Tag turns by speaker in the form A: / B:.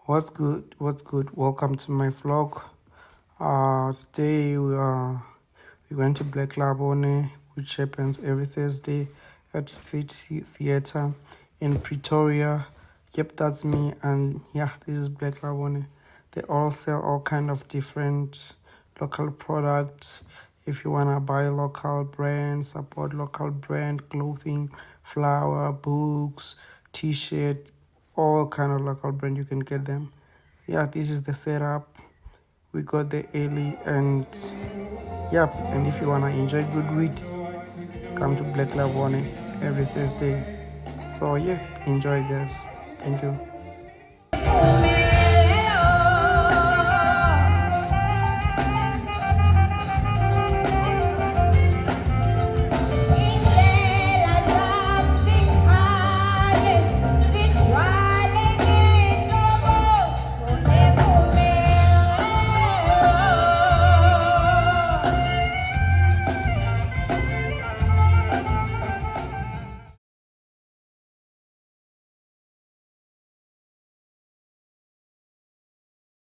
A: What's good? Welcome to my vlog. Today we went to Black LabOne, which happens every Thursday at State Theatre in Pretoria. Yep, that's me. And yeah, this is Black LabOne. They all sell all kind of different local products. If you wanna buy local brands, support local brand clothing, flower, books, t-shirt, all kind of local brand, you can get them. Yeah, this is the setup. We got the early, and yeah, and if you wanna enjoy good read, come to Black LabOne every Thursday. So yeah, enjoy guys. Thank you.